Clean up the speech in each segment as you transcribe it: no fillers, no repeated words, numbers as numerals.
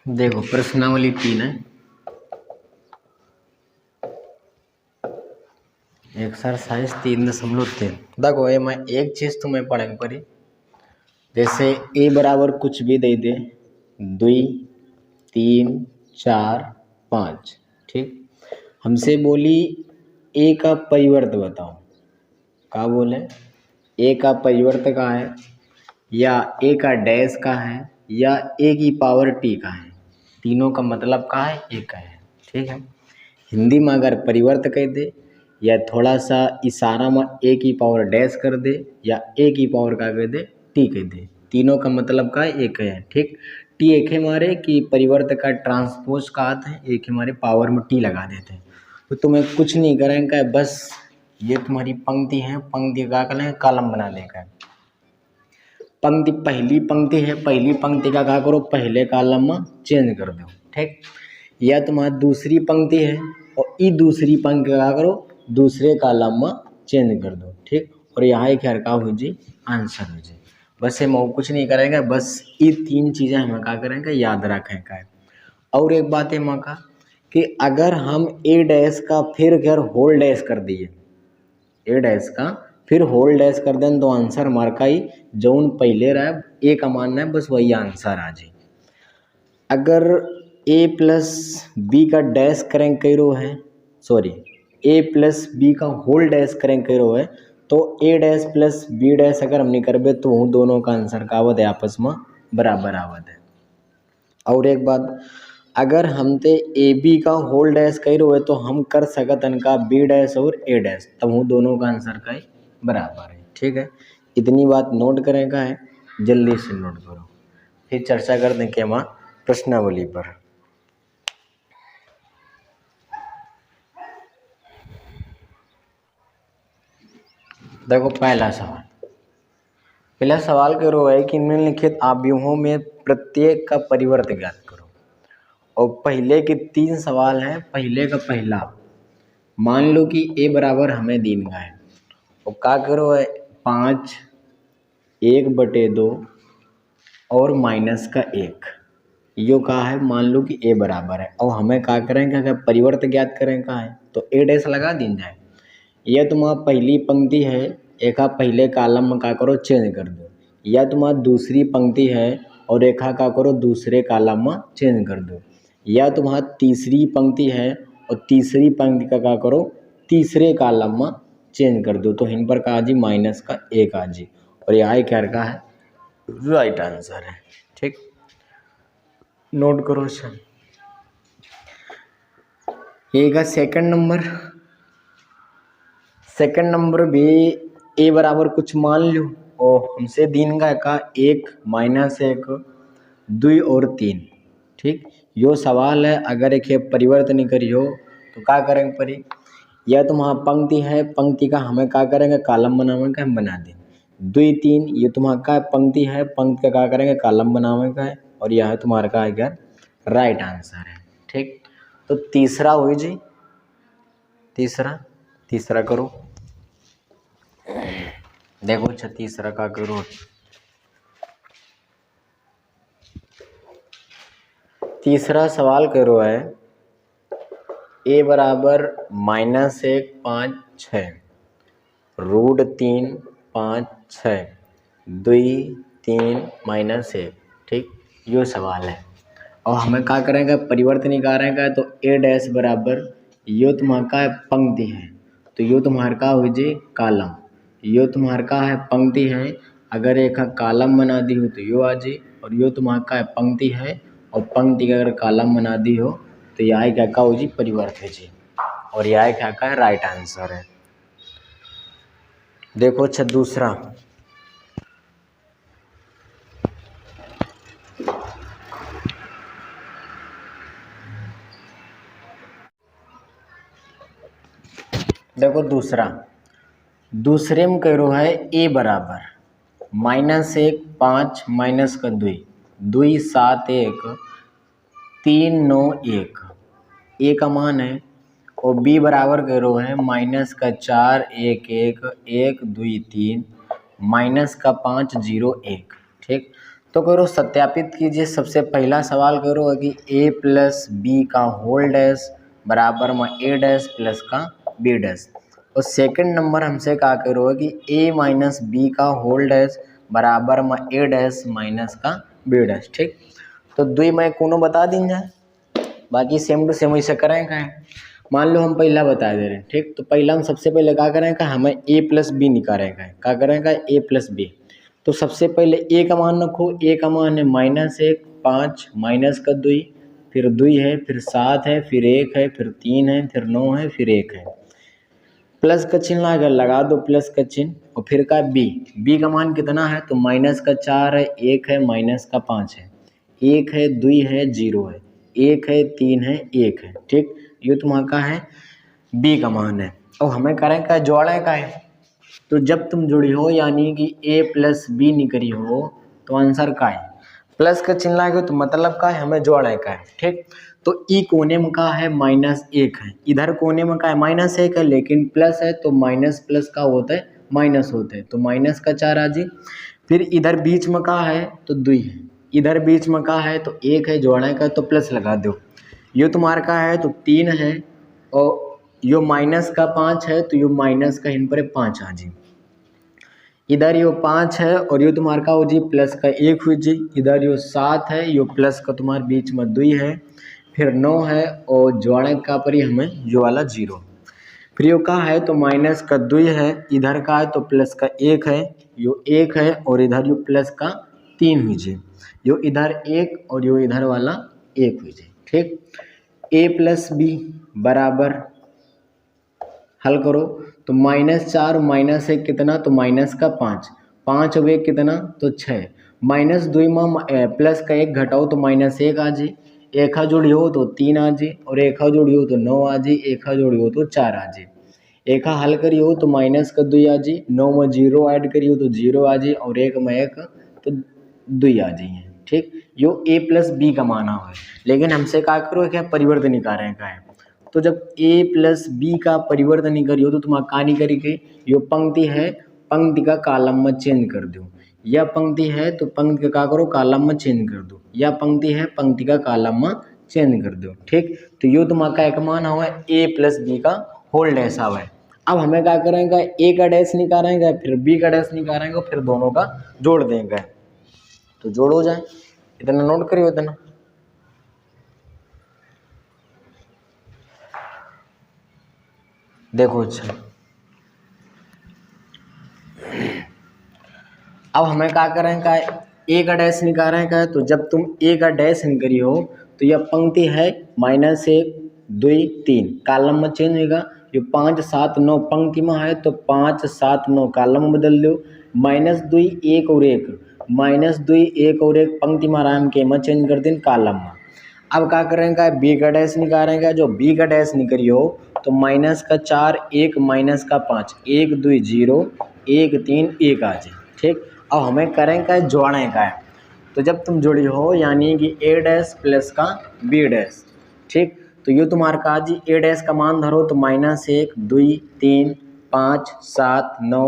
देखो प्रश्नावली 3 है। एक्सरसाइज 3.3। देखो ये मैं एक चीज तुम्हें पढ़ेंगे पड़ी, जैसे ए बराबर कुछ भी दे दे 2 3 4 5। ठीक, हमसे बोली ए का परिवर्त बताओ। का बोले ए का परिवर्त का है, या ए का डैश का है, या ए की पावर टी का है। तीनों का मतलब का है एक का है। ठीक है, हिंदी में अगर परिवर्त कह दे या थोड़ा सा इशारा में ए की पावर डैश कर दे या ए की पावर का कह दे टी कह दे, तीनों का मतलब का एक है। ठीक, टी एक हमारे कि परिवर्त का ट्रांसपोज का आता है, एक हमारे पावर में टी लगा देते हैं। तो तुम्हें कुछ नहीं करेंगे, बस ये तुम्हारी पंक्ति है, पंक्ति का करें कॉलम बना देगा। पंक्ति पहली पंक्ति है, पहली पंक्ति का क्या करो पहले कॉलम में चेंज कर दो। ठीक, या तुम्हारी दूसरी पंक्ति है और ई दूसरी पंक्ति का क्या करो दूसरे कॉलम में चेंज कर दो। ठीक, और यहाँ एक हरका हो जी आंसर हो जाए। बस हम कुछ नहीं करेंगे, बस ये 3 चीज़ें हम क्या करेंगे याद रखेंगे। और एक बात है मौका कि अगर हम ए डैश का फिर अगर होल डैश कर दिए, ए डैश का फिर होल डैश कर दें तो आंसर मार्का ही जौन पहले रहा ए का मानना है, बस वही आंसर आ जाए। अगर ए प्लस बी का डैश करें कई रो है, सॉरी ए प्लस बी का होल डैश करें कई रो है, तो ए डैश प्लस बी डैश अगर हम नहीं करबे तो वो दोनों का आंसर का आवत है आपस में बराबर आवत है। और एक बात, अगर हम ते ए बी का होल डैश कही रहो है तो हम कर सकतन का बी डैश और ए डैश, तब वो दोनों का आंसर का ही बराबर है। ठीक है, इतनी बात नोट करें का है, जल्दी से नोट करो, फिर चर्चा कर दें कि वहाँ प्रश्नावली पर। देखो पहला सवाल करो है कि निम्नलिखित आव्यूहों में प्रत्येक का परिवर्त ज्ञात करो। और पहले के 3 सवाल हैं। पहले का पहला, मान लो कि ए बराबर हमें दीन का है और क्या करो है 5 1/2 और माइनस का 1, यो कहा है मान लो कि ए बराबर है और हमें क्या करेंगे अगर परिवर्त ज्ञात करें का है तो ए डैश लगा दी जाए। यह तुम्हारा पहली पंक्ति है, एक पहले कॉलम में क्या करो चेंज कर दो, या तुम्हारा दूसरी पंक्ति है और एक क्या करो दूसरे कॉलम में चेंज कर दो, या तुम्हारा तीसरी पंक्ति है और तीसरी पंक्ति का क्या करो तीसरे कॉलम में चेंज कर दो, तो इन पर का जी माइनस का 1 आ जी, और यहाँ क्या का है राइट आंसर है। ठीक, नोट करो सर। ये का सेकंड नंबर भी ए बराबर कुछ मान लो और हमसे दिन का 1 -1 2 और 3। ठीक, यो सवाल है, अगर एक परिवर्तन नहीं करियो तो क्या करेंगे परी, या तुम्हारा पंक्ति है, पंक्ति का हमें क्या करेंगे कॉलम बनावेंगे हम बना दें 2 3, ये तुम्हारा का पंक्ति है, पंक्ति का क्या करेंगे कॉलम बनावेंगे है, और यह तुम्हारा का है क्या राइट आंसर है। ठीक, तो तीसरा हुई जी, तीसरा करो। देखो अच्छा तीसरा का करो, तीसरा सवाल करो है ए बराबर -1 5 6 √3 5 6 2 3 -1। ठीक, यो सवाल है और हमें क्या करेंगे परिवर्तन निकालेंगे, तो ए डैश बराबर यो तुम्हारा का पंक्ति है तो यो तुम्हारा का हो जाए कॉलम, यो तुम्हारा का है पंक्ति है, अगर एक कॉलम बना दी हो तो यो आ जाए, और यो तुम्हारा का पंक्ति है और पंक्ति का अगर कॉलम बना दी हो तो यह क्या का हो जी परिवर्त है जी, और यह क्या का है राइट आंसर है। देखो अच्छा दूसरा, देखो दूसरे में कह रहा है ए बराबर -1 5 -2 2 7 1 3 9 1, ए का मान है, और बी बराबर कह रहा है -4 1 1 1 2 3 -5 0 1। ठीक, तो करो सत्यापित कीजिए। सबसे पहला सवाल करो कि ए प्लस बी का होल डैश बराबर में ए डैश प्लस का बी डैश। और सेकंड नंबर हमसे क्या करो कि ए माइनस बी का होल डैश बराबर में ए डैश माइनस का बी डैश। ठीक, तो दुई मैं कोनो बता दी जाए, बाकी सेम टू सेम वैसे करें का है। मान लो हम पहला बता दे रहे हैं। ठीक, तो पहला हम सबसे पहले क्या करें का हमें ए प्लस बी निकालें का है। क्या करें का ए प्लस बी। तो सबसे पहले ए का मान रखो। ए का मान है -1 5 माइनस का 2 फिर 2 है फिर 7 है फिर 1 है फिर 3 है फिर 9 है फिर 1 है। प्लस का चिन्ह अगर लगा दो प्लस का चिन्ह। और फिर का बी। बी का मान कितना है तो -4 है 1 है -5 है 1 है 2 है 0 है 1 है 3 है 1 है। ठीक, ये तुम्हारा का है बी का मान है। और हमें करें का जोड़े का है। तो जब तुम जुड़ी हो यानी कि ए प्लस बी निकली हो तो आंसर का है प्लस का चिन्ह लाएगा तो मतलब का है हमें जोड़े का है। ठीक, तो ई कोने में का है -1 है, इधर कोने में का है -1 है, लेकिन प्लस है तो माइनस प्लस का होता है माइनस होता है तो -4 आ जी। फिर इधर बीच में का है तो 2 है, इधर बीच में का है तो 1 है, जोड़े का तो प्लस लगा दो। ये तुम्हारा का है तो 3 है और यो -5 है तो यो माइनस का इन पर 5 आ जी। इधर यो 5 है और यो तुम्हारा का हो जी प्लस का 1 हुई जी। इधर यो 7 है, यो प्लस का तुम्हारे बीच में 2 है, फिर 9 है और जोड़े का परी हमें यो वाला 0। फिर यो का है तो माइनस का 2 है, इधर का है तो प्लस का 1 है, यो 1 है और इधर यो प्लस का 3 हुई जी। यो इधर 1 और यो इधर वाला 1 हुई जी। ठीक, ए प्लस बी बराबर हल करो तो -4 -1 कितना तो माइनस का 5, 5 और 1 कितना तो 6, -2 में प्लस का 1 घटाओ तो -1 आ जी। एक जोड़ी हो तो 3 आ जी और एक जोड़ी हो तो 9 आ जी, एक जोड़ी हो तो 4 आ जी। एक हल करियो तो माइनस का 2 आ जी, 9 में 0 ऐड करियो तो 0 आ जी और 1 में 1 तो 2 आ जी। ठीक, यो ए प्लस बी का माना हुआ है, लेकिन हमसे क्या करो क्या परिवर्तन निकालें का है। तो जब a प्लस बी का परिवर्तन नहीं करियो तो तुम्हारा का नहीं करेगी। यो पंक्ति है, पंक्ति का कॉलम में चेंज कर दो। यह पंक्ति है तो पंक्ति का क्या करो कॉलम में चेंज कर दो। यह पंक्ति है पंक्ति का कॉलम में चेंज कर दो। ठीक, तो यो तुम्हारा का एक मान हुआ है a प्लस बी का होल डैश हुआ है। अब हमें क्या करेंगे a का डैश निकालेंगे फिर b का डैश निकालेंगे फिर दोनों का जोड़ देंगे तो जोड़ हो जाए। इतना नोट करियो इतना। देखो अच्छा, अब हमें क्या करें का ए का डैश निकालें का। तो जब तुम ए का डैश निकली हो तो यह पंक्ति है -1 2 3 कॉलम में चेंज होगा। ये 5 7 9 पंक्ति में है तो 5 7 9 कॉलम में बदल दो। -2 1 और 1 -2 1 और 1 पंक्ति में आराम के में चेंज कर दें कॉलम में। अब क्या करेंगे बी का डैश निकालेंगे। जो बी का डैश निकली हो तो -4 1 -5 1 2 0 1 3 1 आ जाए। ठीक, अब हमें करेंगे जोड़ने का है। तो जब तुम जुड़ी हो यानी कि ए डैश प्लस का बी डैश। ठीक, तो ये तुम्हारा का जी ए डैश का मान धरो तो -1 2 3 5 7 9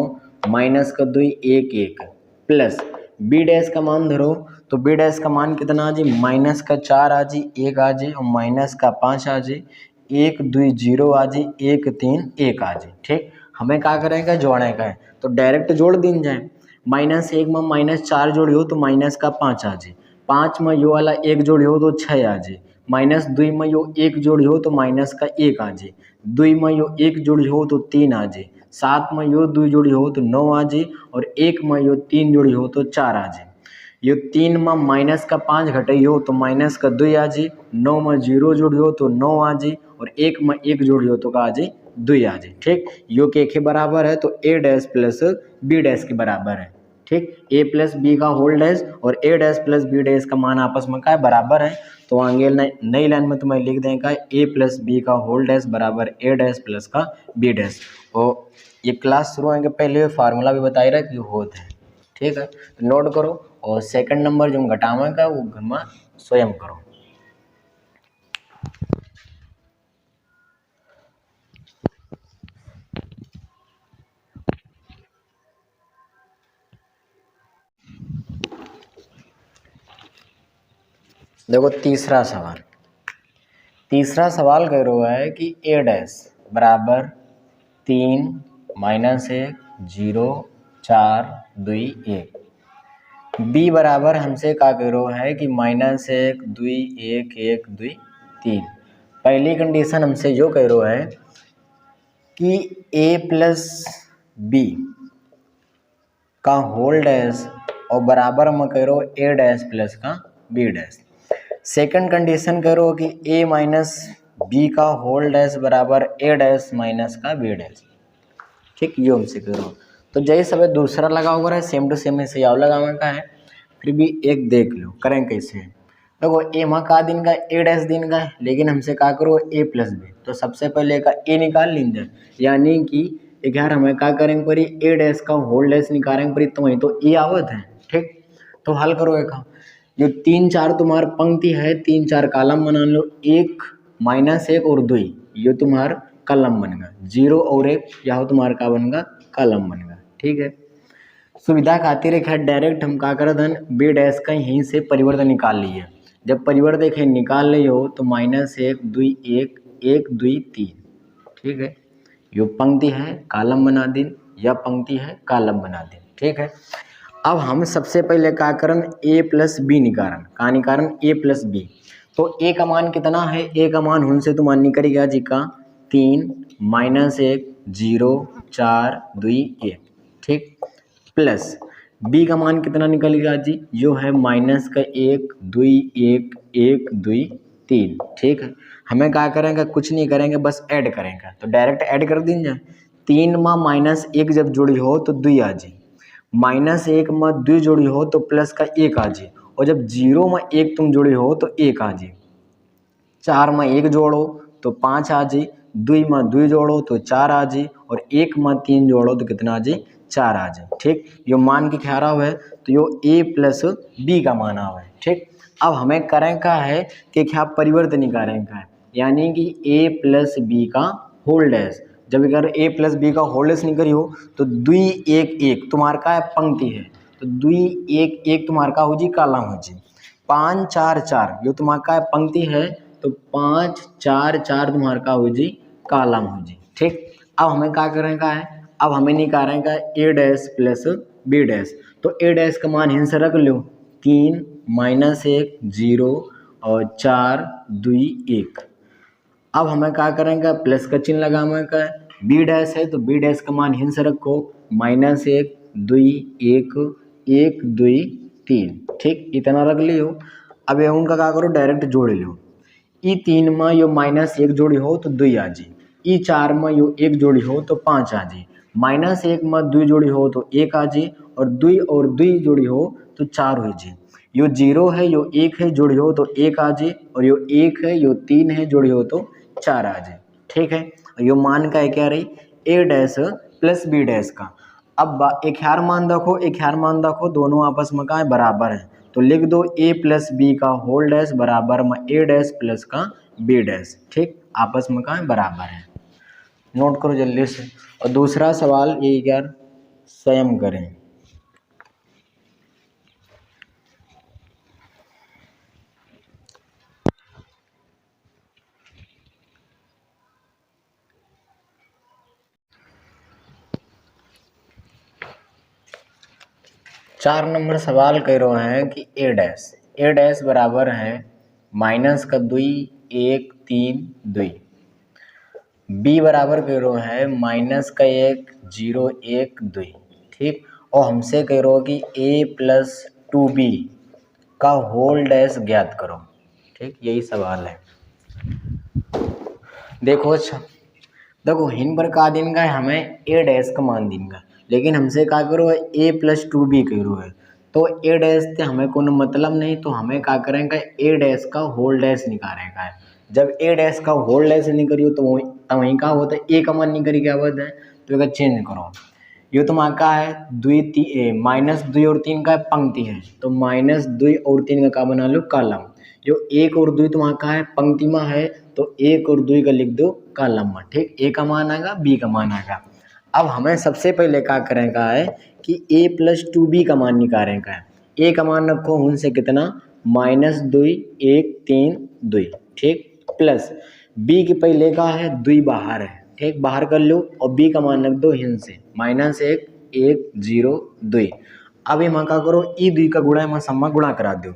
माइनस का 2 1 1 प्लस बी डैश का मान धरो तो बी डैश का मान कितना आ जी -4 आ जी 1 आ जी और -5 आ जी 1 2 0 आ जी 1 3 1 आ जी। ठीक, हमें क्या करेंगे जोड़ने का है तो डायरेक्ट जोड़ दी जाए। -1 में -4 जोड़ी हो तो -5 आ जी, 5 में यो वाला 1 जोड़ी हो तो 6 आ जी, -2 में यो 1 जोड़ी हो तो -1 आ जी, 2 में यो 1 जोड़ी हो तो 3 आ जी, 7 में यो 2 जोड़ी हो तो 9 आ जी और 1 में यो 3 जोड़ी हो तो 4 आ जी। ये 3 में -5 घटाई हो तो -2 आ जी, 9 में 0 जोड़ी हो तो 9 आ जी और 1 में 1 जोड़ी हो तो का आ जी 2 आ जी। ठीक, यो के बराबर है तो ए डैश प्लस बी डैश के बराबर है। ठीक, ए प्लस बी का होल डैश और ए डैश प्लस बी डैश का मान आपस में का बराबर है। तो आगे नई लाइन में तुम्हें लिख देगा ए प्लस बी का होल डैश बराबर ए डैश प्लस का बी डैश। और ये क्लास शुरू होने के पहले फार्मूला भी बता रहा है कि होता है। ठीक है, तो नोट करो और सेकंड नंबर जो घटाएगा वो घमा स्वयं करो। देखो तीसरा सवाल कह रहा है कि ए डैश बराबर 3 -1 0 4 2 1। बी बराबर हमसे क्या कह रहा है कि -1 2 1 1 2 3। पहली कंडीशन हमसे जो कह रहा है कि a प्लस बी का होल डैश और बराबर में कह रहा हूँ ए डैश प्लस का बी डैश। सेकंड कंडीशन कह रहा हूँ कि a माइनस बी का होल डैश बराबर ए डैश माइनस का बी डैश। ठीक, ये हमसे कह रहा हूँ। तो जैसे सब दूसरा लगा हुआ है सेम टू सेम ऐसे याव लगावे का है। फिर भी एक देख लो करें कैसे। देखो ए माँ का दिन का ए डैश दिन का है, लेकिन हमसे क्या करो ए प्लस बी। तो सबसे पहले का ए निकाल लीजिए, यानी कि यार हमें क्या करेंगे परी ए डैश का होल डैश निकालेंगे परी, तो वहीं तो ए आवत है। ठीक, तो हल करो एक जो 3 4 तुम्हार पंक्ति है, 3 4 कॉलम बना लो, 1 -1 और 2 ये तुम्हार कॉलम बनेगा, 0 और 1 यह तुम्हारा का बनेगा कॉलम बनेगा। ठीक है, सुविधा खातिर एक है डायरेक्ट हम क्या करत हन बी डैश का यहीं से परिवर्तन निकाल लिए। जब परिवर्तन एक निकाल लिए हो तो -1 2 1 1 2 3। ठीक है, यो पंक्ति है कॉलम बना दिन, या पंक्ति है कॉलम बना दिन। ठीक है, अब हम सबसे पहले क्या करन a प्लस बी निकालन, कहाँ निकालन a प्लस बी। तो a का मान कितना है, a का मान उनसे तो मान निकलेगा जी का 3 -1 0 4 2 1। ठीक, प्लस b का मान कितना निकलेगा जी, जो है -1 2 1 1 2 3। ठीक है, हमें क्या करेंगे कुछ नहीं करेंगे बस ऐड करेंगे, तो डायरेक्ट ऐड कर दीजिए। 3 में -1 जब जोड़ी हो तो 2 आ जी, -1 में 2 जोड़ी हो तो प्लस का 1 आ जी, और जब 0 में 1 तुम जोड़ी हो तो 1 आ जी। 4 में 1 जोड़ो तो 5 आ जी, 2 में 2 जोड़ो तो 4 आ जी, और 1 में 3 जोड़ो तो कितना आ जी 4 आ जी। ठीक, यो मान के क्या रहा है तो यो a प्लस बी का मान आ है। ठीक, अब हमें करें का है कि क्या परिवर्तन निकालें का है, यानी कि a प्लस बी का होल डैश। जब अगर a प्लस बी का होल डैश निकली हो तो 2 1 1 तुम्हारा का पंक्ति है, तो 2 1 1 तुम्हारा का हो जी कॉलम हो जी। 5 4 4 यो तुम्हारा का पंक्ति है, तो 5 4 4 तुम्हारा का हो जी कॉलम हो जी। ठीक, अब हमें क्या करें का है, अब हमें निकालें का ए डैश प्लस बी डैश। तो ए डैश का मान हिंस रख लो 3 -1 0 और 4 2 1। अब हमें क्या करेंगे प्लस का चिन्ह लगाने का है, बी डैश है तो बी डैश का मान हिंस रखो -1 2 1 1 2 3। ठीक, इतना रख लियो। अब ये उनका क्या करो डायरेक्ट जोड़ लो, ई 3 में यो -1 जोड़ी हो तो 2 आ जी, ई 4 में यो 1 जोड़ी हो तो 5 आ जी, -1 में 2 जोड़ी हो तो 1 आ जी, और 2 और 2 जोड़ी हो तो 4 हो जी। यो 0 है यो 1 है जोड़ी हो तो 1 आ जी, और यो 1 है यो 3 है जोड़ी हो तो 4 आ जी। ठीक है, यो मान का है क्या रही ए डैश प्लस बी डैश का। अब एक हार मान रखो एक हार मान रखो, दोनों आपस में का है बराबर है, तो लिख दो a प्लस बी का होल डैश बराबर में ए डैश प्लस का बी डैश। ठीक, आपस में का है बराबर है, नोट करो जल्दी से। और दूसरा सवाल ये यार स्वयं करें। चार नंबर सवाल कह रहे हैं कि ए डैश बराबर है -2 1 3 2। बी बराबर कह रहे हैं -1 0 1 2। ठीक, और हमसे कह रहे हो कि a प्लस 2b का होल डैश ज्ञात करो। ठीक, यही सवाल है। देखो अच्छा, देखो हिन पर का दिन का है हमें ए डैश का मान दिन का, लेकिन हमसे क्या करो a प्लस 2b करो है, तो ए डैश से हमें कोई मतलब नहीं, तो हमें क्या करेंगे ए डैश का होल डैश निकालेगा है। जब ए डैश का होल डैश निकलियो तो वहीं का होता है ए का मान निकल क्या होता है, तो अगर चेंज करो ये तुम्हारा का है -2 और 3 का पंक्ति है, तो -2 और 3 का बना लो कॉलम। जो 1 और 2 तुम्हारा का है पंक्ति में है, तो 1 और 2 का लिख दो कॉलम में। ठीक, ए का मान आएगा बी का मान आएगा। अब हमें सबसे पहले क्या करें का है कि a प्लस 2b का मान निकालें का है। a का मान रखो उनसे कितना -2 1 3 2, ठीक, प्लस बी के पहले का है 2 बाहर है, ठीक, बाहर कर लो और बी का मान रख दो हिन से -1 1 0 2। अब यहाँ का करो ई 2 का गुणा यहाँ सम्मा गुणा करा दो।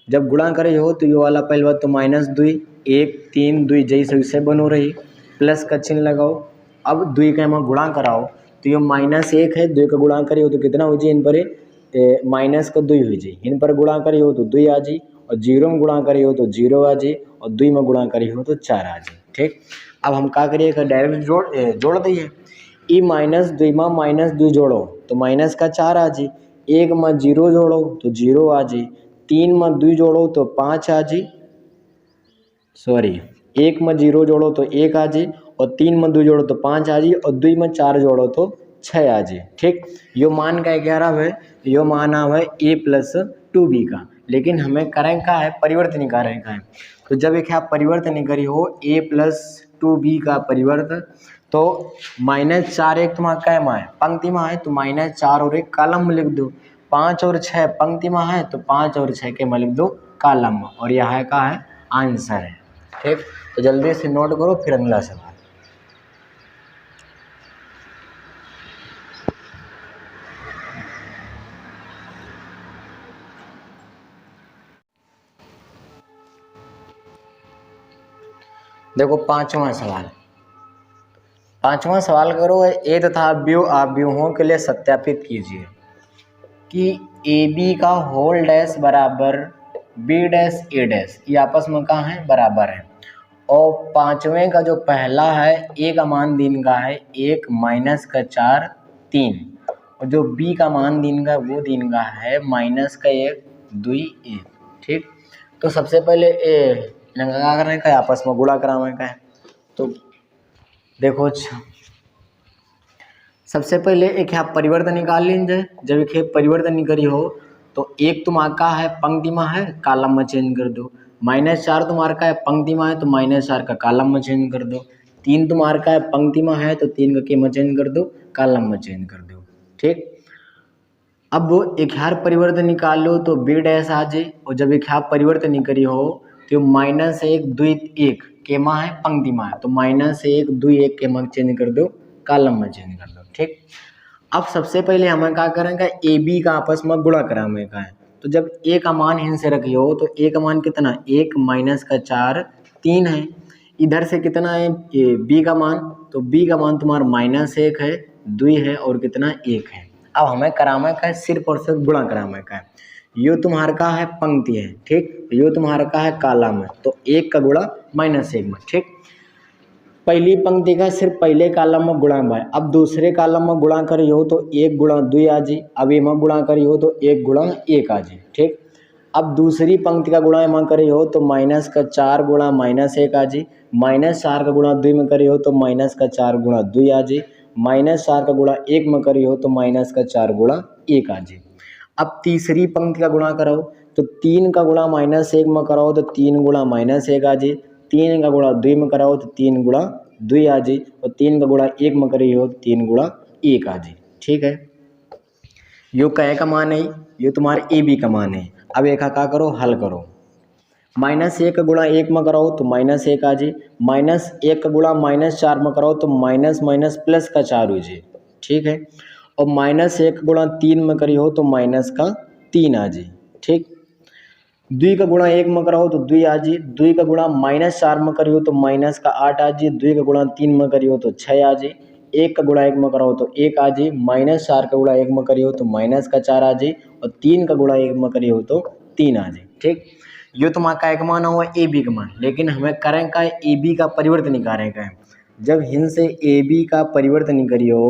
जब गुणा करे हो तो ये वाला पहले बात तो -2 1 3 2 जैसे वैसे बनो रही, प्लस का चिन्ह लगाओ। अब 2 का यहाँ गुणा कराओ तो ये -1 है, 2 का गुणा करे हो तो कितना हो जाए इन पर माइनस का 2 हो जाए, इन पर गुणा करे हो तो 2 आ जाए, और 0 में गुणा करे हो तो 0 आ जाए, और 2 में गुणा करे हो तो 4 आ जाए, ठीक। अब हम क्या करिए डायरेक्ट जोड़ दिए, ई -2 में -2 जोड़ो तो माइनस का 4 आ जाए, 1 में 0 जोड़ो तो 0 आ जाए, 3 में 2 जोड़ो तो 5 आ जाए, सॉरी 1 में 0 जोड़ो तो 1 आ जाए, और 3 में 2 जोड़ो तो 5 आ जाए, और 2 में 4 जोड़ो तो 6 आ जाए, ठीक। यो मान का 11 है, यो मान है a + 2b का, लेकिन हमें करें का है परिवर्तन करें का है। तो जब एक आप परिवर्तन करी हो a + 2b का परिवर्तन, तो -4 एक तुम्हारा क्या में है पंक्ति में है तो -4 और 1 कॉलम में लिख दो, 5 और 6 पंक्ति में है तो 5 और 6 के में लिख दो कॉलम में, और यह का है आंसर है, ठीक। तो जल्दी से नोट करो फिर अगला सवाल। देखो पांचवा सवाल करो, ए तथा अवयवों के लिए सत्यापित कीजिए कि ए बी का होल डैश बराबर बी डैश ए डैश ये आपस में कहाँ है बराबर है, और पांचवें का जो पहला है ए का मान दिन का है 1 -4 3, और जो बी का मान दिन का वो दिन का है -1 2 1, ठीक। तो सबसे पहले ए क्या करने का है आपस में गुणा कराने का है। तो देखो सबसे पहले एक यहाँ परिवर्तन निकाल लीजिए, जब एक परिवर्तन निकली हो तो एक तुम्हारा का है पंक्ति में है कॉलम में चेंज कर दो, -4 तुम्हारा का है पंक्ति में है तो -4 का कॉलम में चेंज कर दो, 3 तुम्हारा का है पंक्ति में है तो 3 का के में चेंज कर दो कॉलम में चेंज कर दो, ठीक। अब वो एक हार परिवर्तन निकाल लो तो बी डैश आ जाए, और जब एक हार परिवर्तन नहीं करी हो तो -1 2 1 के माँ है पंक्ति में है तो -1 2 1 के माँ चेंज कर दो कॉलम में चेंज कर दो, ठीक। अब सबसे पहले हमें क्या करेंगे ए बी का आपस में गुणा कराने का है। तो जब ए का मान हिन से रखी हो तो ए का मान कितना 1 -4 3 है, इधर से कितना है बी का मान, तो बी का मान तुम्हारा -1 है 2 है और कितना 1 है। अब हमें कराने का है सिर्फ और सिर्फ गुणा कराने का है, यो तुम्हारा का है पंक्ति है, ठीक, यो तुम्हारा का है कॉलम है तो 1 का गुणा -1 में, ठीक। पहली पंक्ति का सिर्फ पहले कॉलम में गुणा है, अब दूसरे कॉलम में गुणा करी हो तो 1 गुणा 2 आ जाए, अब ये में गुणा करी हो तो 1 गुणा 1 आ जाए, ठीक। अब दूसरी पंक्ति का गुणा में करी हो तो -4 गुणा -1 आ जाए, -4 का गुणा 2 में करी हो तो -4 गुणा 2 आ जाए, -4 का गुणा 1 में करी हो तो -4 गुणा 1 आ जाए। अब तीसरी पंक्ति का गुणा कराओ तो 3 का गुणा -1 में कराओ तो 3 गुणा -1 आ जाए, 3 का गुणा 2 में कराओ तो 3 गुणा 2 आ जाए, और 3 का गुणा 1 में करी हो तो 3 गुणा 1 आ जाए, ठीक है। यो कहे का मान है, ये तुम्हारे ए बी का मान है। अब एक का करो हल करो, -1 का गुणा 1 में कराओ तो -1 आ जाए, -1 का गुणा -4 में कराओ तो माइनस प्लस का 4 हो जाए, ठीक है, और -1 का गुणा 3 में करी हो तो -3 आ जाए, ठीक। 2 का गुणा 1 में कराओ तो 2 आ जाए, 2 का गुणा -4 में करी हो तो -8 आ जाए, 2 का गुणा 3 में करी हो तो 6 आ जाए, 1 का गुणा 1 में कराओ तो 1 आ जाए, -4 का गुणा 1 में करी हो तो -4 आ जाए, और 3 का गुणा 1 में करी हो तो 3 आ जाए, ठीक। ये तुम्हारा का एक मान हुआ ए बी का मान, लेकिन हमें करें का ए बी का परिवर्तन निकालें का है। जब हिन से ए बी का परिवर्तन करियो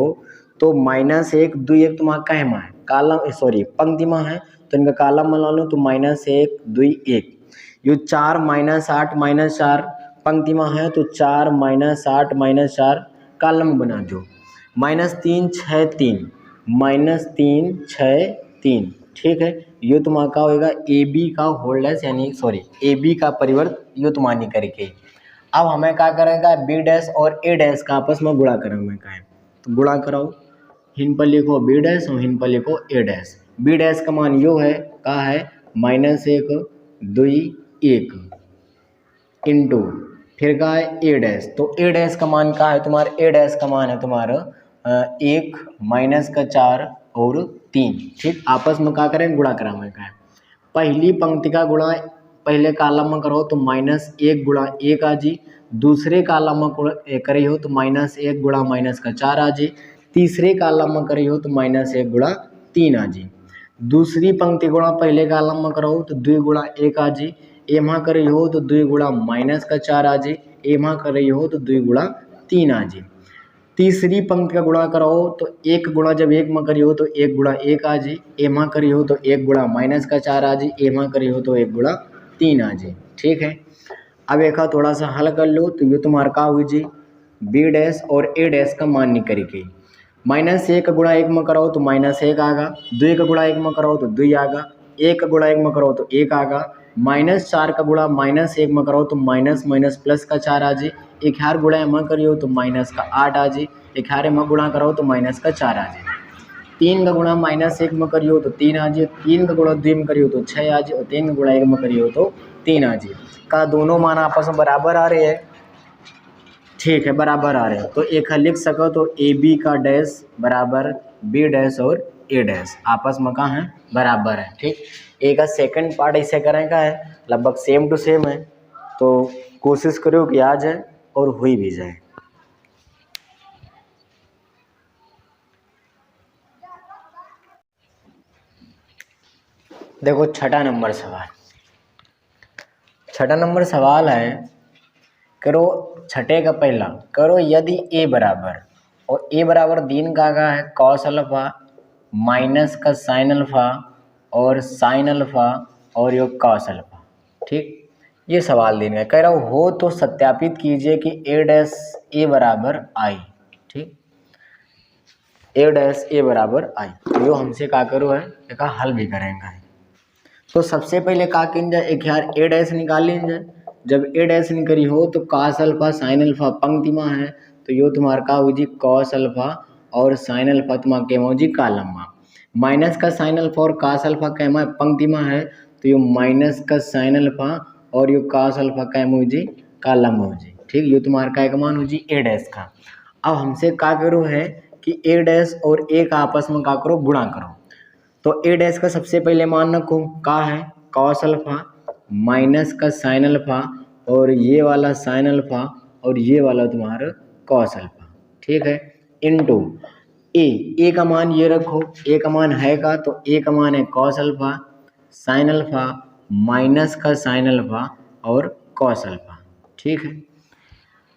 तो -1 2 1 तुम्हारा का है कॉलम सॉरी पंक्ति में है तो इनका कॉलम बना लो तो -1 2 1, ये 4 -8 -4 पंक्ति में है तो 4 -8 -4 कॉलम बना दो, -3 6 3 -3 6 3, ठीक है। ये तुम्हारा का होगा ए बी का होल डैश यानी सॉरी ए बी का परिवर्तन ये तुम्हारी करके। अब हमें क्या करेगा बी डैश और ए डैश का आपस में गुणा कराने का है, तो गुणा कराओ, हिन पर लिखो बी डैश और हिन पर लिखो ए डैश। बी डैश का मान यो है का है -1 दुई एक इंटू फिर का है ए डैश, तो ए डैश का मान का है तुम्हारा, ए डैश का मान है तुम्हारा 1 माइनस का 4 और 3। ठीक, आपस में क्या करें, गुणा करावे का है। पहली पंक्ति का गुणा पहले कॉलम में करो तो -1 गुणा 1 आ जी, दूसरे कॉलम में करी हो तो -1 गुणा माइनस का 4 आ जी, तीसरे कॉलम में करी हो तो -1 गुणा 3 आ जी। दूसरी पंक्ति गुणा पहले कॉलम में करो तो 2 गुणा 1 आ जी, एमा करी हो तो 2 गुणा माइनस का 4 आ जी, एमा करी हो तो 2 गुणा 3 आ जी। तीसरी पंक्ति का गुणा करो तो 1 गुणा जब 1 में करी हो तो 1 गुणा 1 आ जी, एमा करी हो तो 1 गुणा माइनस का 4 आ जी, एमा करी हो तो 1 गुणा 3 आ जी। ठीक है, अब एक थोड़ा सा हल कर लो तो ये तुम्हारा का हुई जी, बी डैश और ए डैश का मान निकल के -1 गुणा 1 में करो तो -1 आगा, 2 का गुणा 1 में करो तो 2 आगा, 1 का गुणा 1 में करो तो 1 आगा, -4 का गुणा -1 में करो तो माइनस माइनस प्लस का 4 आ जी, 11 गुणा में करियो तो माइनस का 8 आ जी, 11 में गुणा करो तो माइनस का 4 आ जी, 3 का गुणा -1 में करियो तो 3 आ जी, 3 का गुणा 2 में करियो तो 6 आ जी, और 3 का गुणा 1 में करियो तो 3 आ जी। का दोनों मान आपस में बराबर आ रहे हैं। ठीक है, बराबर आ रहे हैं तो एक लिख सको तो ए बी का डैश बराबर बी डैश और ए डैश आपस में कहाँ है, बराबर है। ठीक, ए का सेकंड पार्ट ऐसे करें का है, लगभग सेम टू सेम है, तो कोशिश करो कि आ जाए और हुई भी जाए। देखो छठा नंबर सवाल, छठा नंबर सवाल है, करो छठे का पहला, करो यदि ए बराबर और ए बराबर दिन का है कॉस अल्फा माइनस का साइन अल्फा और साइन अल्फा और यो कॉस अल्फा। ठीक, ये सवाल देना है, कह रहा हो तो सत्यापित कीजिए कि ए डैश ए बराबर आई। ठीक, ए डैश ए बराबर आई, यो हमसे का करो है, एक हल भी करेंगे। तो सबसे पहले का किन जाए, एक यार ए डैश निकाल लीन जाए, जब ए डैश निकली हो तो कॉस अल्फा साइन अल्फा पंक्ति में है, तो यो तुम्हारा का हो जी कॉस अल्फा और साइन अल्फा तुम्हारा के हो जी कॉलम में, माइनस का साइन अल्फा और कॉस अल्फा के में पंक्ति में है, तो यो माइनस का साइन अल्फा और यो कॉस अल्फा का हो जी कॉलम में हो जी। ठीक, यो तुम्हारा का मान हो जी ए डैश का। अब हमसे का करो है कि ए डैश और ए का आपस में का करो, गुणा करो। तो ए डैश का सबसे पहले मान रखो का है कॉस अल्फा माइनस का साइन अल्फा और ये वाला साइन अल्फा और ये वाला तुम्हारा कॉस अल्फा। ठीक है, इनटू ए का मान ये रखो, ए का मान है का, तो ए का मान है cos alpha sine alpha minus का साइन अल्फा और कॉस अल्फा। ठीक है,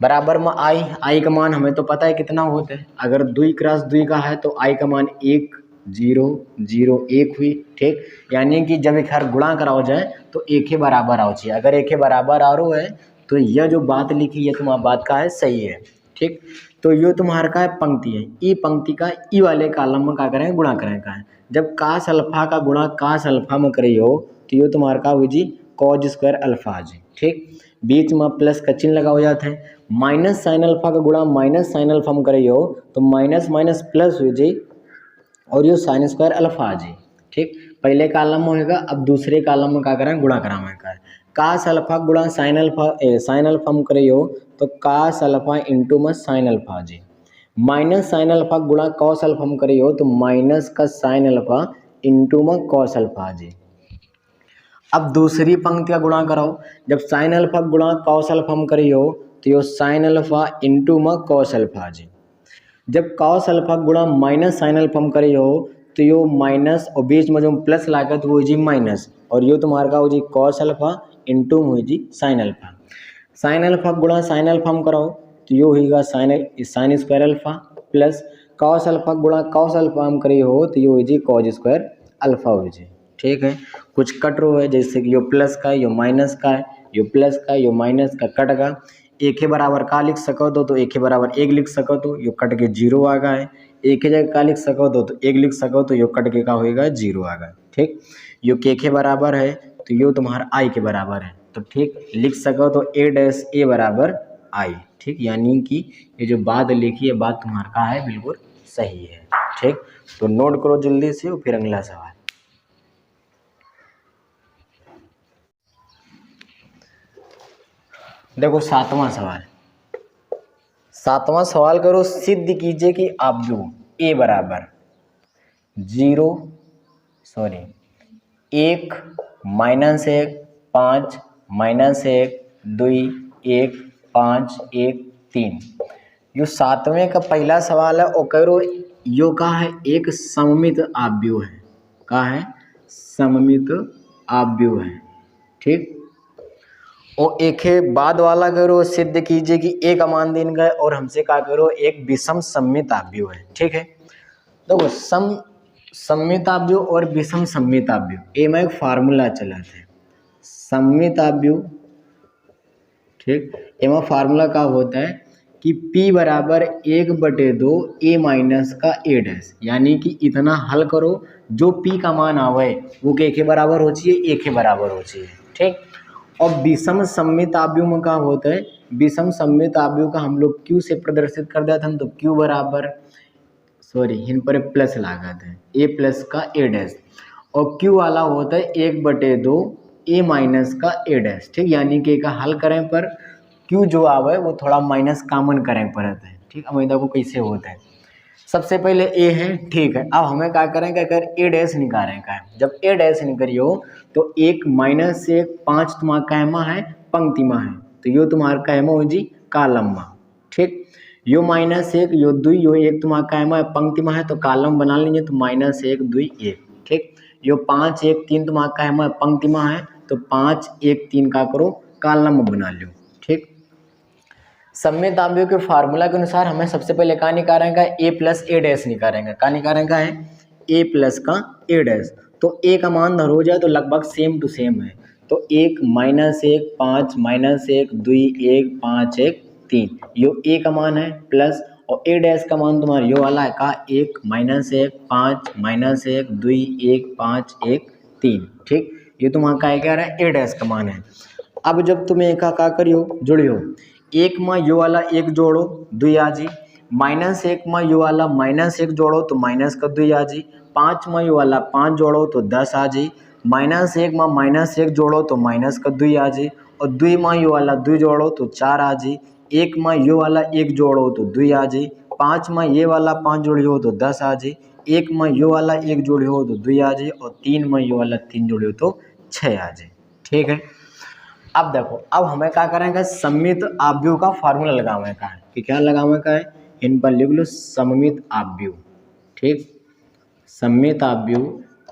बराबर में आई का मान हमें तो पता है कितना होता है, अगर 2 क्रॉस 2 का है तो आई का मान 1 0 0 1 हुई। ठीक, यानी कि जब एक हर गुणा कराओ जाए तो एक ही बराबर आओ चाहिए, अगर एक ही बराबर आ रो है तो यह जो बात लिखी है तुम्हारा बात का है सही है। ठीक, तो यो तुम्हारा का है पंक्ति है, ई पंक्ति का ई वाले कॉलम में क्या करें, गुणा करें का है, जब कास अल्फा का गुणा कास अल्फा में करे हो तो यो तुम्हारा का हो जी कॉज स्क्वायर अल्फा जी। ठीक, बीच में प्लस का चिन्ह लगा हो जाता है, माइनस साइन अल्फा का गुणा माइनस साइन अल्फा में करे हो तो माइनस माइनस प्लस हो जाए और यो साइन स्क्वायर अल्फा आ जाए। ठीक, पहले कॉलम में होगा, अब दूसरे कॉलम में क्या करें, गुणा करावे का है, कास अल्फा गुणा साइन अल्फा में करे हो तो कास अल्फा इंटू में साइन अल्फा आ जाए, माइनस साइन अल्फा गुणा कॉस अल्फा में करे हो तो माइनस का साइन अल्फा इंटू में कॉस अल्फा आ जाए। अब दूसरी पंक्ति का गुणा कराओ, जब साइन अल्फा गुणा कॉस अल्फा में करी हो तो यो साइन अल्फा इंटू में कॉस अल्फा आ जाए, जब कॉस अल्फा गुणा माइनस साइन अल्फा में करे हो तो यो माइनस और बीच में जो प्लस लागत वो जी माइनस, और यो तुम्हारा का हो जी कॉस अल्फा इंटू में हो जी साइन अल्फा, साइन अल्फा गुणा साइन अल्फा में कराओ तो यो होगा sine square alpha plus cos alpha गुणा कॉस अल्फा में करे हो तो यो हो जी कॉज स्क्वायर अल्फा हो जी। ठीक है, कुछ कट रो है, जैसे कि यो प्लस का यो माइनस का है, यो प्लस का यो माइनस का कट का, एक के बराबर का लिख सको तो एक के बराबर 1 लिख सको तो यो कट के 0 आ गया है, एक के जगह का लिख सको तो 1 लिख सको तो यो कट के का होएगा 0 आ गया। ठीक, यो के बराबर है तो यो तुम्हारा आई के बराबर है, तो ठीक लिख सको तो ए डैश ए बराबर आई। ठीक, यानी कि ये जो बात लिखी है बात तुम्हारा का है बिल्कुल सही है। ठीक, तो नोट करो जल्दी से, फिर अगला सवाल। देखो सातवां सवाल करो, सिद्ध कीजिए कि आव्यूह ए बराबर 1 -1 5 -1 2 1 5 1 3। यो सातवें का पहला सवाल है और करो यो का है एक सममित आव्यूह है, का है सममित आव्यूह है, ठीक। और एक है बाद वाला करो, सिद्ध कीजिए कि ए का मान देन गए और हमसे का करो एक विषम सममित आव्यूह है, ठीक है। देखो सममित आव्यूह और विषम सममित आव्यूह ए में एक फार्मूला चला थे, सममित आव्यूह, ठीक। एमा फार्मूला का होता है कि P बराबर 1/2 A माइनस का A डैश, यानी कि इतना हल करो जो P का मान आवे वो के बराबर हो चाहिए, A के बराबर हो चाहिए, ठीक। और विषम सममित आव्यूह में का होता है, विषम सममित आव्यूह का हम लोग Q से प्रदर्शित कर देते हैं, तो Q बराबर इन पर प्लस लागत है A प्लस का A डैश, और Q वाला होता है 1/2 A माइनस का A डैश, ठीक। यानी कि का हल करें पर Q जो आवे वो थोड़ा माइनस कॉमन करें पड़ता है, ठीक। अब देखो कैसे होता है, सबसे पहले A है, ठीक है। अब हमें क्या करें, क्या कर A डैश निकालें का है, जब A डैश निकालियो तो 1 -1 5 तुम्हारा कहमा है पंक्ति में है, तो यो तुम्हारा कहमा हो जी कॉलम में, ठीक। यो -1 यो 2 यो 1 तुम्हारा कहमा है पंक्ति में है, तो कॉलम बना लेंगे, तो -1 2 1, ठीक। यो 5 1 3 तुम्हारा कहमा है पंक्ति में है, तो 5 1 3 का करो कॉलम में बना लो, ठीक। सममित आव्यूह के फार्मूला के अनुसार हमें सबसे पहले का निकालेंगे A प्लस A डैश निकालेंगे, का निकालेंगे है A प्लस का A डैश, तो A का मान धर हो जाए तो लगभग सेम टू सेम है, तो 1 -1 5 -1 2 1 5 1 3 यो A का मान है, प्लस और A डैश का मान तुम्हारा यो वाला है का 1 -1 5 -1 2 1 5 1 3, ठीक। ये तुम्हारा का क्या रहा है A डैश का मान है। अब जब तुम एक का करियो जोड़ियो, 1 में यो वाला 1 जोड़ो 2 आ जी, -1 में यो वाला -1 जोड़ो तो माइनस का 2 आ जी, 5 में यो वाला 5 जोड़ो तो 10 आ जी, -1 में -1 जोड़ो तो माइनस का 2 आ जी, और 2 में यो वाला 2 जोड़ो तो 4 आ जी, 1 में यो वाला 1 जोड़ो तो 2 आ जी, 5 में ये वाला 5 जोड़ियो तो 10 आ जी, 1 में यो वाला 1 जोड़ियो तो 2 आ जी, और 3 में यो वाला 3 जोड़ियो तो 6 आ जी, ठीक है। अब देखो, अब हमें क्या करेंगे, सममित आव्यूह का फार्मूला लगावे का है, कि क्या लगावे का है, इन पर लिख लो सममित आव्यूह, ठीक। सममित आव्यूह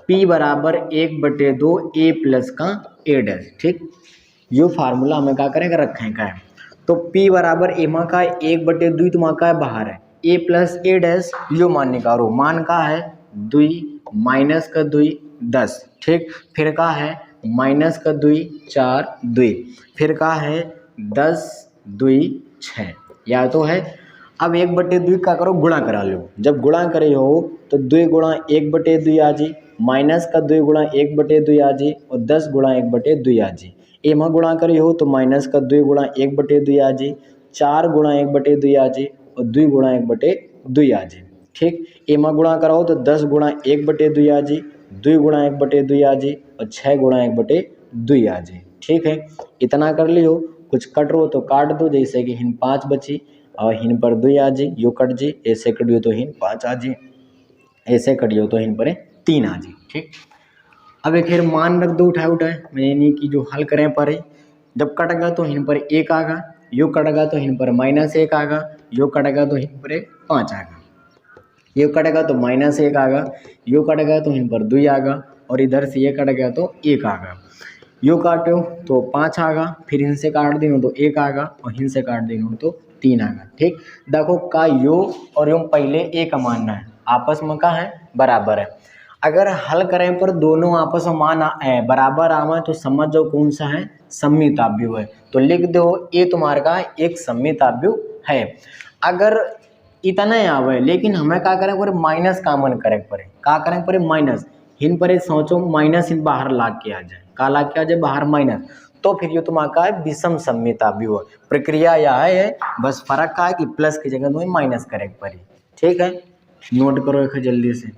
P बराबर 1/2 A प्लस का A डैश, ठीक। यो फार्मूला हमें क्या करेंगे, रखें का है, तो P बराबर A मा का 1/2 तुम्हारा का है बाहर है, A प्लस A डैश यो मान निकालो, मान का है 2 माइनस का 2 10, ठीक। फिर का है माइनस का 2 4 2, फिर का है 10 2 6, या तो है। अब 1/2 का करो गुणा करा लो, जब गुणा करे हो तो 2 गुणा 1/2 आ जी, माइनस का 2 गुणा 1/2 आ जी, और 10 गुणा 1/2 आ जी। ए में गुणा करे हो तो माइनस का 2 गुणा 1/2 आ जी, 4 गुणा 1/2 आ जी, और 2 गुणा 1/2 आ जी, ठीक। ए में गुणा कराओ तो 10 गुणा 1/2 आ जी, 2 गुणा 1/2 आ जी, और 6 गुणा 1/2 आ जी, ठीक है। इतना कर लियो, कुछ कट रो तो काट दो, जैसे कि हिन 5 बची और हिन पर 2 आ जी, यो कट जी, ऐसे कटियो तो हिन 5 आ जी, ऐसे कटियो तो हिन पर 3 आ जी, ठीक। अब एक फिर मान रख दो उठाए यानी कि जो हल करें पर जब कटेगा तो हिन पर 1 आगा, यो कटेगा तो हिन पर -1 आगा, यो कटेगा तो हिन पर 5 आगा, ये कटेगा तो -1 आगा, यो कटेगा तो हिन पर 2 आगा, और इधर से ये कट गया तो 1 आगा, यो काटो तो 5 आगा, फिर इनसे काट देनो तो 1 आगा, और इनसे काट देनो तो 3 आगा, ठीक। देखो का यो और यो पहले एक मानना है, आपस में का है बराबर है। अगर हल करें पर दोनों आपस में मान बराबर आवे तो समझ जाओ कौन सा है, सममित आव्यूह है, तो लिख दो ये तुम्हारे का एक सममित आव्यूह है। अगर इतना ही आवे लेकिन हमें क्या करें पड़े, माइनस कॉमन करें पड़े, का करें पड़े माइनस, हिन पर सोचो माइनस इन बाहर ला के आ जाए, का ला के आ जाए बाहर माइनस, तो फिर ये तुम्हारा है विषम सममित आव्यूह। प्रक्रिया यह है, बस फर्क का है कि प्लस की जगह तुम्हें माइनस करें पड़े, ठीक है। नोट करो एक जल्दी से।